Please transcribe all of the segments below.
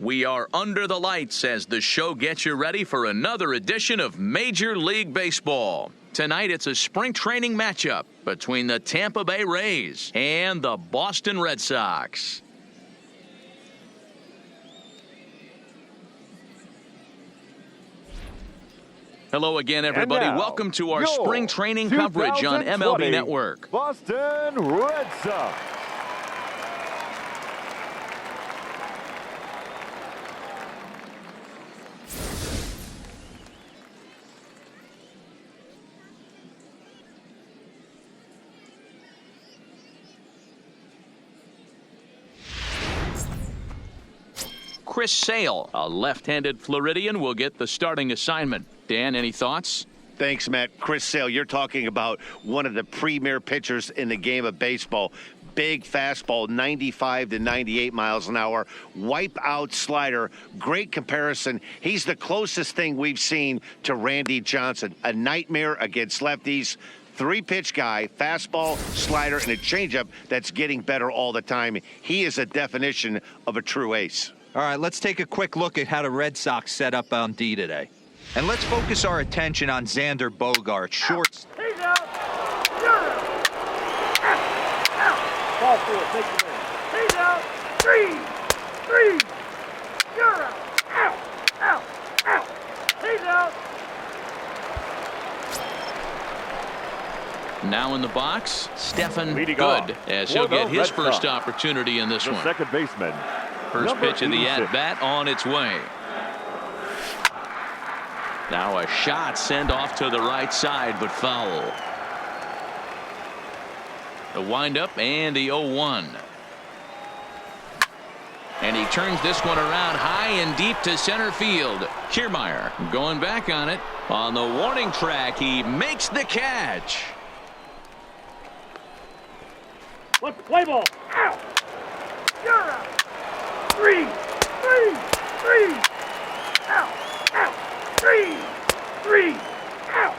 We are under the lights as the show gets you ready for another edition of Major League Baseball. Tonight, it's a spring training matchup between the Tampa Bay Rays and the Boston Red Sox. Hello again, everybody. Welcome to our spring training coverage on MLB Network. Boston Red Sox. Chris Sale, a left-handed Floridian, will get the starting assignment. Dan, any thoughts? Thanks, Matt. Chris Sale, you're talking about one of the premier pitchers in the game of baseball. Big fastball, 95 to 98 miles an hour. Wipe out slider. Great comparison. He's the closest thing we've seen to Randy Johnson. A nightmare against lefties. Three-pitch guy, fastball, slider, and a changeup that's getting better all the time. He is a definition of a true ace. All right, let's take a quick look at how the Red Sox set up on D today. And let's focus our attention on Xander Bogaerts, shorts. He's out. You're out. Out. Ball four, take the man. He's out. Three. You're out. Out. He's out. Now in the box, Stephen Leading Good, off as he'll for the get his Red first Sox. opportunity in this The one. second baseman. First number pitch of the 86. at-bat on its way. Now a shot sent off to the right side, but foul. The windup and the 0-1. And he turns this one around high and deep to center field. Kiermaier going back on it. On the warning track, he makes the catch. Let's play ball. Out. You're out. Three. Out. Three. Out.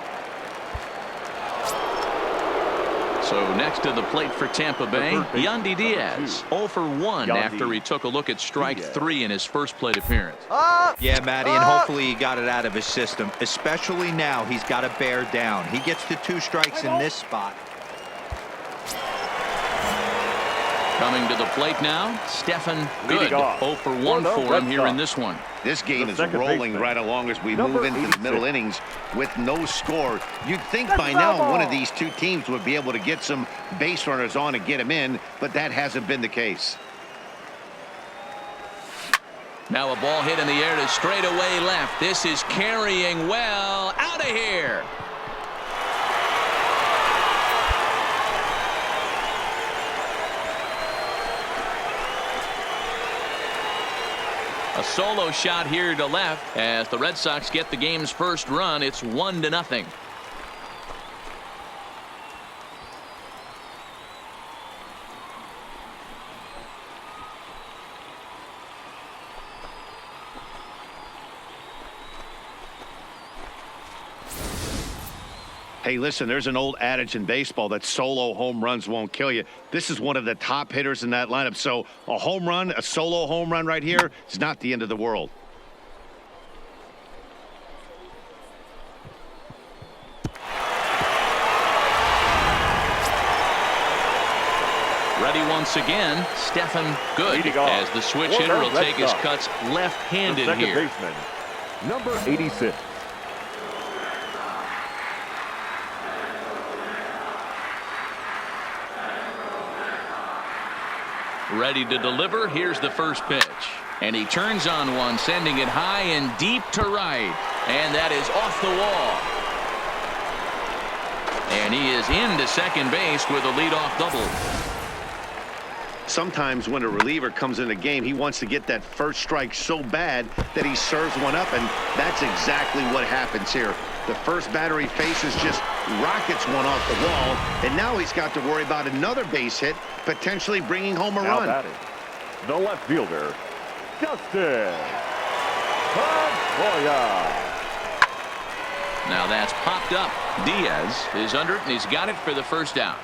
So next to the plate for Tampa Bay, Yandy Diaz, 0 for 1 after he took a look at strike 3 in his first plate appearance. Yeah, Matty, and hopefully he got it out of his system. Especially now, he's got to bear down. He gets the 2 strikes in this spot. Coming to the plate now, Stephen Good, 0 for 1 for him here in this one. This game is second rolling baseman. right along as we Number move into the 86. middle innings with no score. You'd think That's by now foul one of ball. these two teams would be able to get some base runners on and get them in, but that hasn't been the case. Now a ball hit in the air to straightaway left. This is carrying well. Out of here. A solo shot here to left as the Red Sox get the game's first run. It's 1-0. Hey, listen, there's an old adage in baseball that solo home runs won't kill you. This is one of the top hitters in that lineup. So a home run, a solo home run right here is not the end of the world. Ready once again, Stephen Good, Leading off as the switch for hitter the will Red take his Sox. cuts The left-handed second here. baseman. Number 86. Ready to deliver. Here's the first pitch. And he turns on one, sending it high and deep to right. And that is off the wall. And he is into second base with a leadoff double. Sometimes when a reliever comes in a game, he wants to get that first strike so bad that he serves one up, and that's exactly what happens here. The first batter he faces just rockets one off the wall, and now he's got to worry about another base hit, potentially bringing home a Now run. batting, the left fielder, Justin Montoya. Now that's popped up. Diaz is under it, and he's got it for the first down.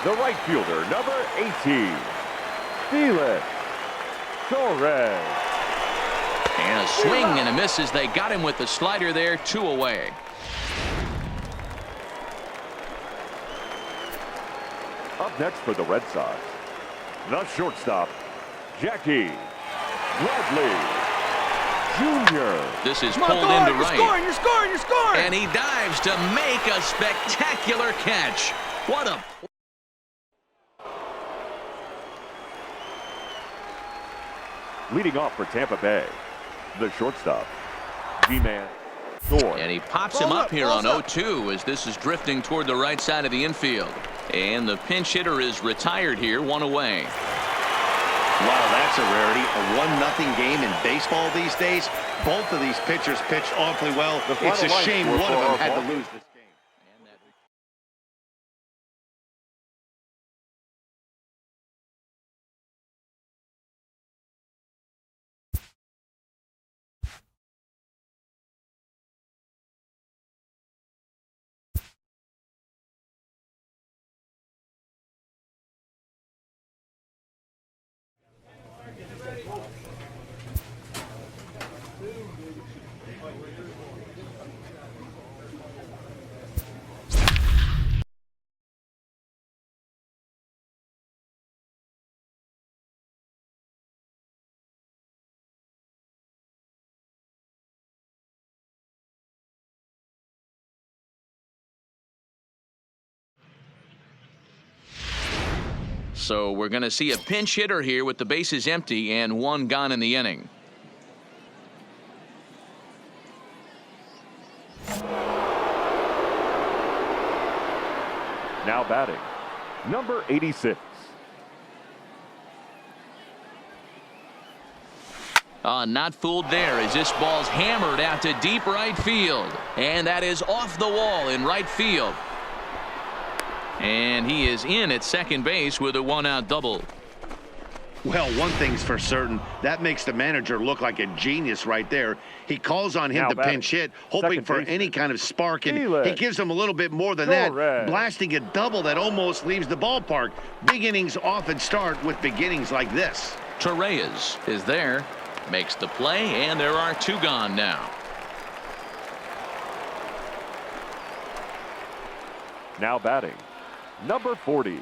the right fielder, number 18, Felix Torres. And a swing and a miss as they got him with the slider there, 2 away. Up next for the Red Sox, the shortstop, Jackie Bradley Jr. This is pulled into right. You're scoring! And he dives to make a spectacular catch. What a... Leading off for Tampa Bay, the shortstop, D-Man Thor. And he pops him up here on 0-2 as this is drifting toward the right side of the infield. And the pinch hitter is retired here, 1 away. Wow, that's a rarity. A 1-0 game in baseball these days. Both of these pitchers pitched awfully well. It's a shame one of them had to lose this game. So we're going to see a pinch hitter here with the bases empty and 1 gone in the inning. Now batting, number 86. Not fooled there as this ball's hammered out to deep right field. And that is off the wall in right field. And he is in at second base with a 1-out double. Well, one thing's for certain. That makes the manager look like a genius right there. He calls on him to pinch hit, hoping for any kind of spark, and he gives him a little bit more than that, blasting a double that almost leaves the ballpark. Big innings often start with beginnings like this. Torres is there, makes the play, and there are 2 gone now. Now batting, number 40.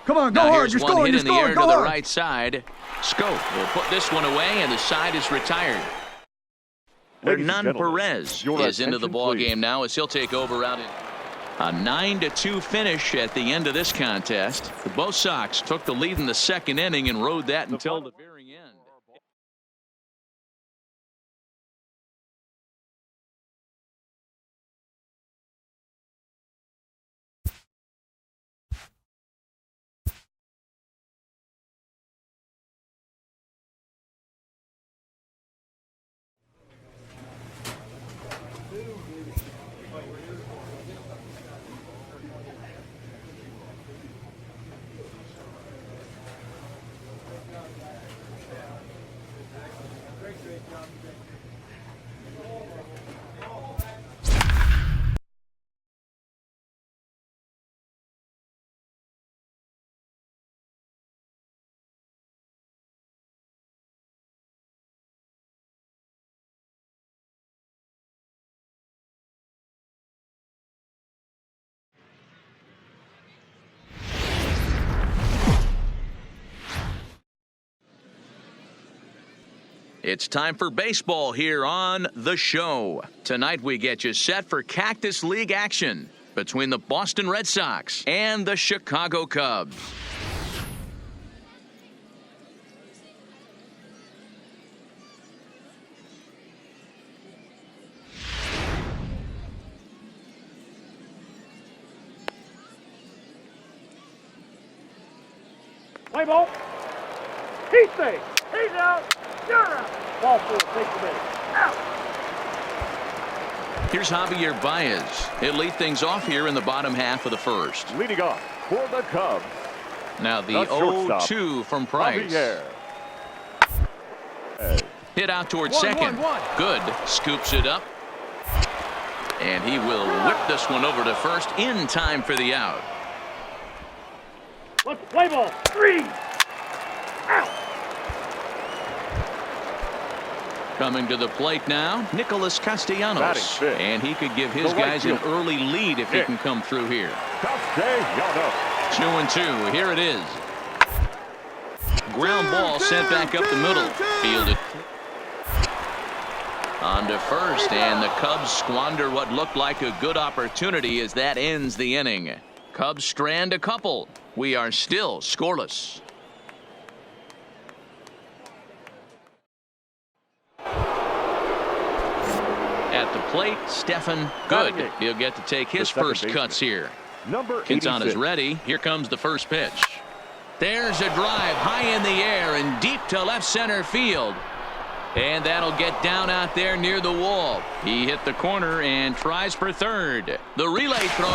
Come on, go now hard. Here's You're one scoring. hit You're in the scoring. air Go to the hard. right side. Scope will put this one away, and the side is retired. Hernan Perez is into the ball game now as he'll take over out in a 9-2 finish at the end of this contest. Both Sox took the lead in the second inning and rode that until the very end. It's time for baseball here on The Show. Tonight we get you set for Cactus League action between the Boston Red Sox and the Chicago Cubs. Play ball. He's safe. He's out. You're out. Ball 4. Take the base. Out. Here's Javier Baez. He'll lead things off here in the bottom half of the first. Leading off for the Cubs. Now the 0-2 from Price. Javier. Hit out towards second. Good. Scoops it up. And he will whip this one over to first in time for the out. Let's play ball. 3. Out. Coming to the plate now, Nicholas Castellanos. And he could give his guys an early lead if he can come through here. 2-2. Here it is. Ground ball sent back up the middle. Fielded. On to first, and the Cubs squander what looked like a good opportunity as that ends the inning. Cubs strand a couple. We are still scoreless. At the plate, Stephen Good. He'll get to take his first cuts here. Quintana's ready. Here comes the first pitch. There's a drive high in the air and deep to left center field. And that'll get down out there near the wall. He hit the corner and tries for third. The relay throw.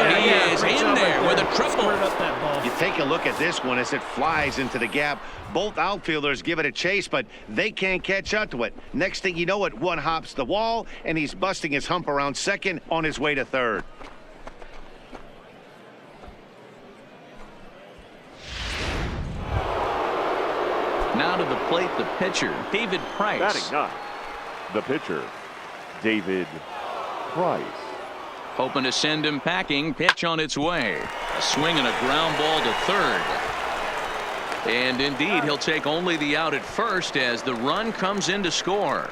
He is in there with a triple. You take a look at this one as it flies into the gap. Both outfielders give it a chase, but they can't catch up to it. Next thing you know it, one hops the wall, and he's busting his hump around second on his way to third. Now to the plate, the pitcher, David Price. Batting ninth, the pitcher, David Price. Hoping to send him packing. Pitch on its way. A swing and a ground ball to third. And indeed, he'll take only the out at first as the run comes in to score.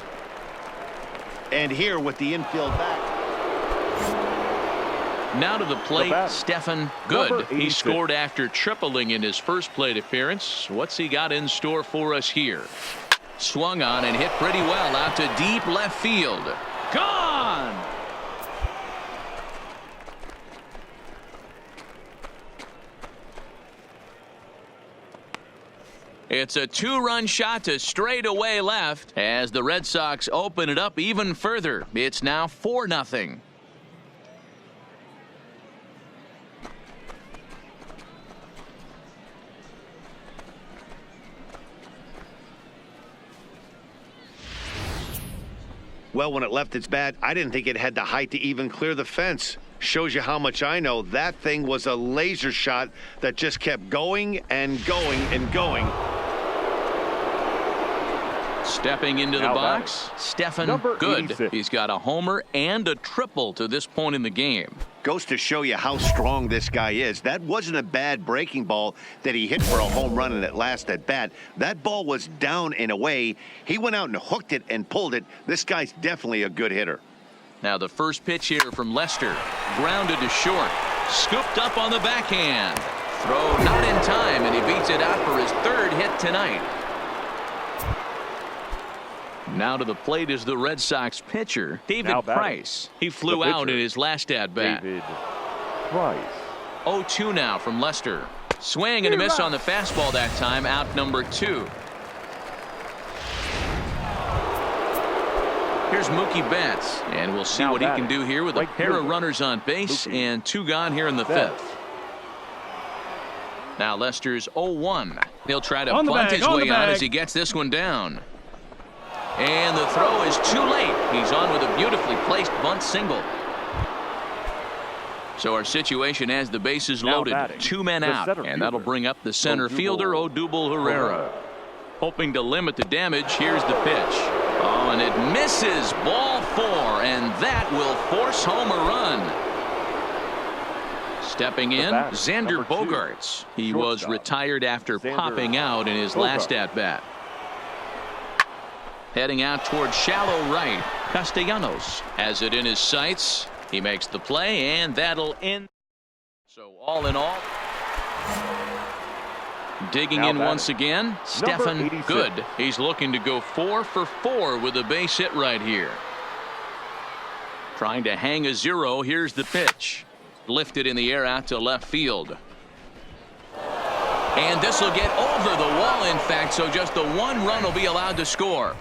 And here with the infield back. Now to the plate, Stephen Good. He scored after tripling in his first plate appearance. What's he got in store for us here? Swung on and hit pretty well out to deep left field. Gone! It's a two-run shot to straightaway left as the Red Sox open it up even further. It's now 4-0. Well, when it left its bat, I didn't think it had the height to even clear the fence. Shows you how much I know. That thing was a laser shot that just kept going and going and going. Stepping into the box, Stephen Good. He's got a homer and a triple to this point in the game. Goes to show you how strong this guy is. That wasn't a bad breaking ball that he hit for a home run in that last at bat. That ball was down and away. He went out and hooked it and pulled it. This guy's definitely a good hitter. Now the first pitch here from Lester. Grounded to short. Scooped up on the backhand. Throw not in time, and he beats it out for his third hit tonight. Now to the plate is the Red Sox pitcher, David Price. He flew out in his last at-bat. David Price. 0-2 now from Lester. Swing and a miss on the fastball that time, out number 2. Here's Mookie Betts, and we'll see what he can do here with a pair of runners on base and 2 gone here in the 5th. Now Lester's 0-1. He'll try to bunt his way on as he gets this one down. And the throw is too late. He's on with a beautifully placed bunt single. So our situation has the bases loaded. 2 men out, and that'll bring up the center fielder, Odubel Herrera. Hoping to limit the damage, here's the pitch. Oh, and it misses. Ball 4, and that will force home a run. Stepping in, Xander Bogaerts. He was retired after popping out in his last at-bat. Heading out toward shallow right. Castellanos has it in his sights. He makes the play, and that'll end. So all in all, digging in once again, Stephen Good. He's looking to go 4 for 4 with a base hit right here. Trying to hang a 0. Here's the pitch. Lifted in the air out to left field. And this will get over the wall, in fact, so just the 1 run will be allowed to score.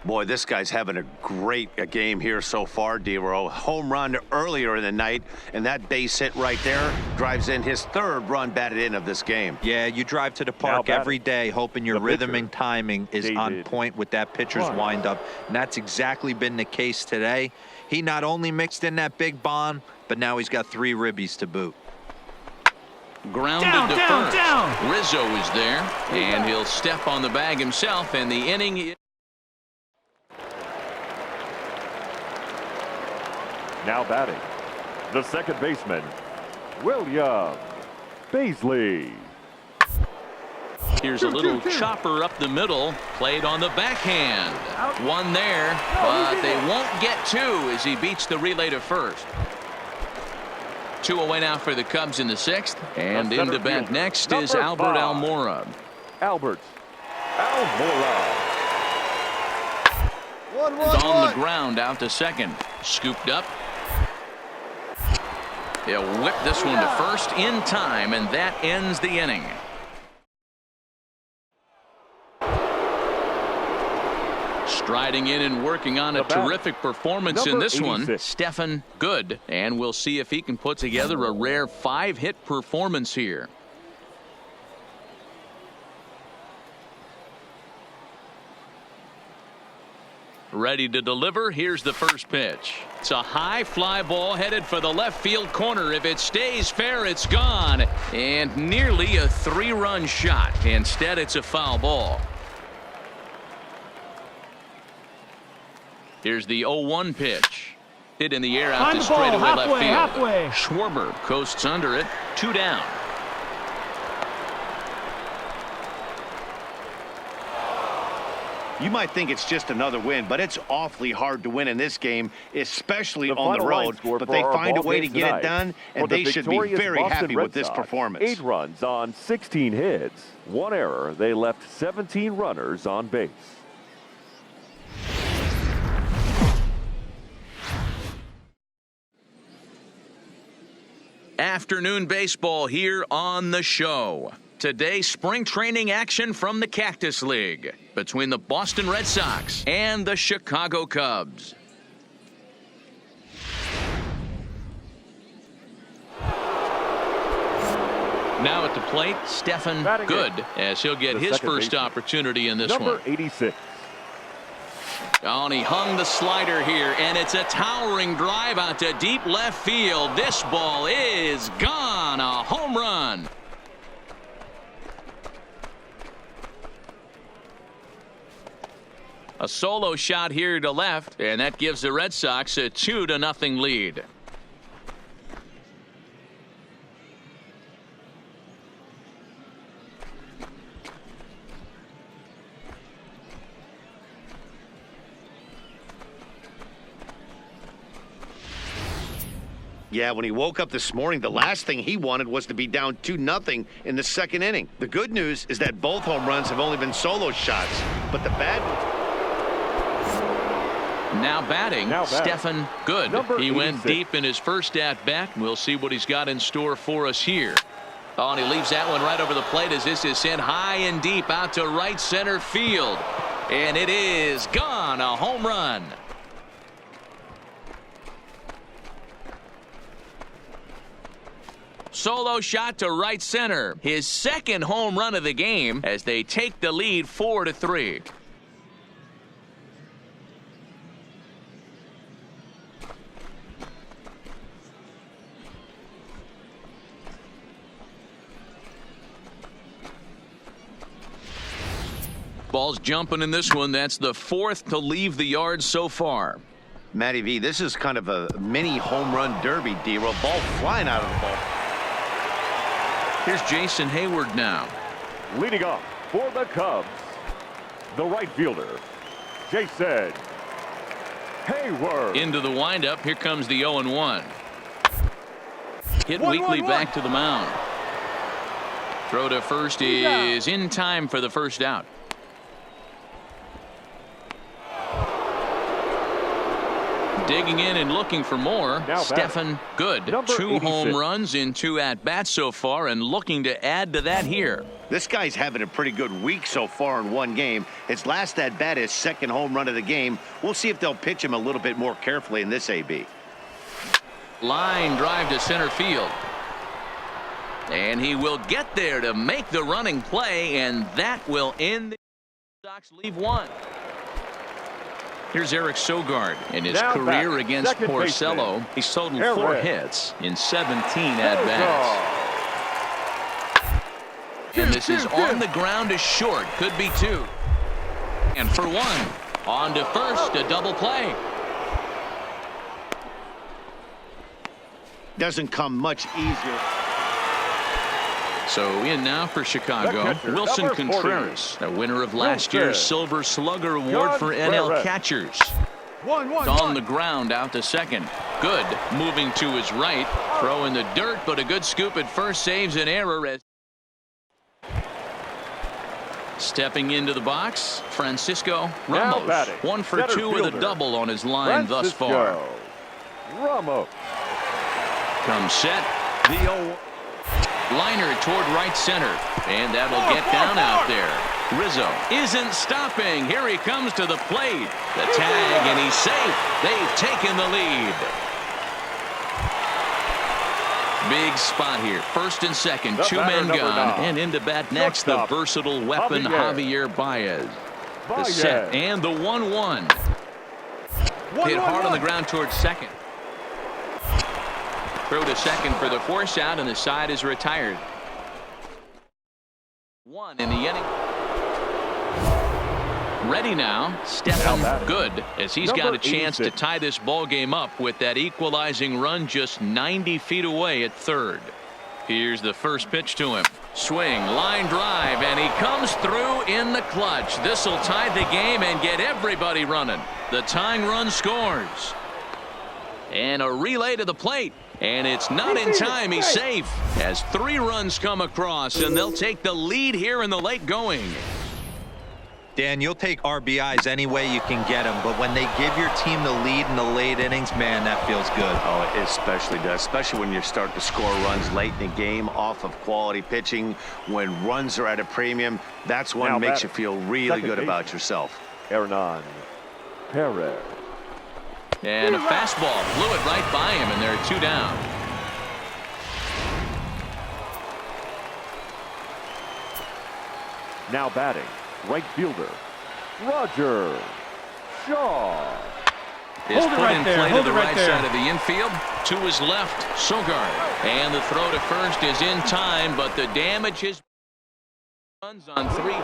Boy, this guy's having a great game here so far, D-Row. Home run earlier in the night, and that base hit right there drives in his third run batted in of this game. Yeah, you drive to the park every day hoping your rhythm and timing is on point with that pitcher's windup, and that's exactly been the case today. He not only mixed in that big bomb, but now he's got 3 ribbies to boot. Grounded to first. Rizzo is there, and he'll step on the bag himself, and the inning. Now batting, the second baseman, William Baisley. Here's a little chopper up the middle, played on the backhand. One there, but they won't get 2 as he beats the relay to first. 2 away now for the Cubs in the 6th, and in to bat next is Albert Almora. Albert Almora. On the ground out to second, scooped up. He'll whip this one to first in time, and that ends the inning. Striding in and working on a terrific performance in this one, Stephen Good, and we'll see if he can put together a rare 5-hit performance here. Ready to deliver. Here's the first pitch. It's a high fly ball headed for the left field corner. If it stays fair, it's gone. And nearly a 3-run shot. Instead, it's a foul ball. Here's the 0-1 pitch. Hit in the air out to straightaway left field. Schwarber coasts under it. 2 down. You might think it's just another win, but it's awfully hard to win in this game, especially on the road. But they find a way to get it done, and they should be very happy with this performance. 8 runs on 16 hits. 1 error. They left 17 runners on base. Afternoon baseball here on the show. Today, spring training action from the Cactus League between the Boston Red Sox and the Chicago Cubs. Now at the plate, Stephen Good, as he'll get his first opportunity in this one. Number 86. Oh, and he hung the slider here, and it's a towering drive out to deep left field. This ball is gone. A home run. A solo shot here to left, and that gives the Red Sox a 2-0 lead. Yeah, when he woke up this morning, the last thing he wanted was to be down 2-0 in the second inning. The good news is that both home runs have only been solo shots, but the bad news... Now batting, Stephen Good. He went deep in his first at-bat. We'll see what he's got in store for us here. Oh, and he leaves that one right over the plate as this is sent high and deep out to right center field. And it is gone. A home run. Solo shot to right center. His second home run of the game as they take the lead 4-3. Ball's jumping in this one. That's the 4th to leave the yard so far. Matty V, this is kind of a mini home run derby, D-Row. Ball flying out of the ball. Here's Jason Hayward now. Leading off for the Cubs, the right fielder, Jason Hayward. Into the windup. Here comes the 0-1. Hit weakly back to the mound. Throw to first is in time for the first out. Digging in and looking for more. Stephen Good. Number 2 home 86. runs in 2 at-bats so far, and looking to add to that here. This guy's having a pretty good week so far in one game. His last at-bat is 2nd home run of the game. We'll see if they'll pitch him a little bit more carefully in this AB. Line drive to center field. And he will get there to make the running play, and that will end the Sox leave 1. Here's Eric Sogard in his Now career back, against second Porcello. baseman. He's totaled Eric. 4 hits in 17 at-bats. And this is on the ground to short. Could be 2. And for 1. On to first, a double play. Doesn't come much easier. So in now for Chicago, The catcher, Wilson number 40. Contreras, the winner of last year's Wilson. Silver Slugger Award for NL Contreras. catchers. 1-1. On the ground out to second. Good moving to his right. Throw in the dirt, but a good scoop at first saves an error. As stepping into the box, Francisco Now Ramos. batting, 1 for center 2 with a fielder, double on his line thus far. Francisco Ramos. Comes set. The 0 liner toward right center. And that'll get down out there. Rizzo isn't stopping. Here he comes to the plate. The tag, and he's safe. They've taken the lead. Big spot here. First and second. The 2 batter, men number gone. 9. And into bat next, the Shortstop, versatile weapon, Javier Baez. The Baez. set and the 1-1. Hit hard on the ground towards second. Throw to second for the force out, and the side is retired. 1 in the inning. Ready now, Stephen Good, as he's got a chance to 86. tie this ball game up with that equalizing run just 90 feet away at third. Here's the first pitch to him. Swing, line drive, and he comes through in the clutch. This will tie the game and get everybody running. The tying run scores. And a relay to the plate. And it's not in time. He's safe as 3 runs come across, and they'll take the lead here in the late going. Dan, you'll take RBIs any way you can get them, but when they give your team the lead in the late innings, man, that feels good. Oh, it especially does, especially when you start to score runs late in the game off of quality pitching. When runs are at a premium, that's when Now it makes batting, you feel really second good baseman. about yourself. Hernan Perez. And a fastball blew it right by him, and there are 2 down. Now batting, right fielder, Roger Shaw. Is Hold it put right in there, play to hold the it right right there. side of the infield. To his left, Sogard. And the throw to first is in time, but the damage is runs on 3.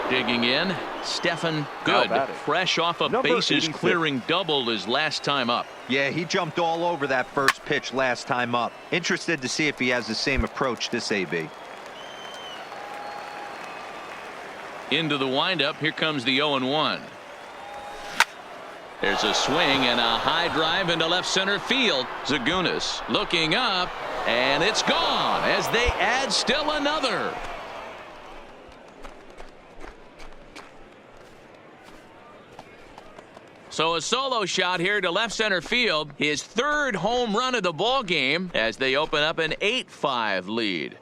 Digging in, Stephen Good, batting, fresh off a number bases 86. clearing double his last time up. Yeah, he jumped all over that first pitch last time up. Interested to see if he has the same approach this AB. Into the windup, here comes the 0-1. There's a swing and a high drive into left center field. Zagunis looking up, and it's gone as they add still another. So a solo shot here to left center field. His 3rd home run of the ball game as they open up an 8-5 lead.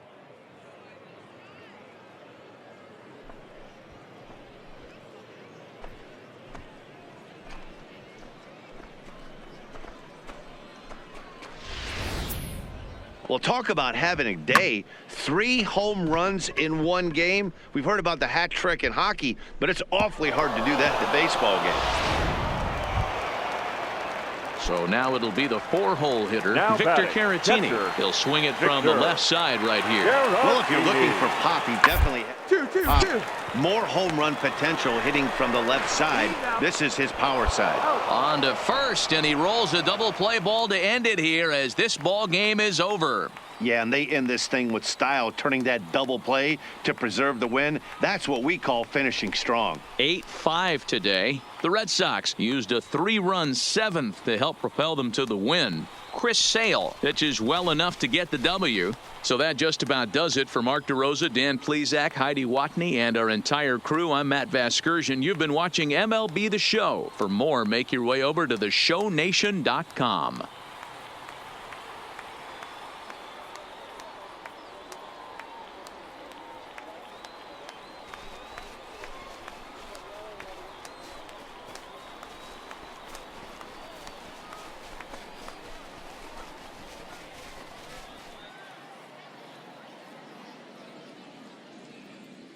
Well, talk about having a day. 3 home runs in one game. We've heard about the hat trick in hockey, but it's awfully hard to do that in a baseball game. So now it'll be the 4-hole hitter, Now Victor batting, Caratini. catcher, He'll swing it from the Victor. left side right here. Well, if you're looking for pop, he definitely has 2-2. more home run potential hitting from the left side. This is his power side. On to first, and he rolls a double play ball to end it here as this ball game is over. Yeah, and they end this thing with style, turning that double play to preserve the win. That's what we call finishing strong. 8-5 today. The Red Sox used a 3-run seventh to help propel them to the win. Chris Sale pitches well enough to get the W. So that just about does it for Mark DeRosa, Dan Plesac, Heidi Watney, and our entire crew. I'm Matt Vasgersian. You've been watching MLB The Show. For more, make your way over to theshownation.com.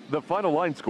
The final line score.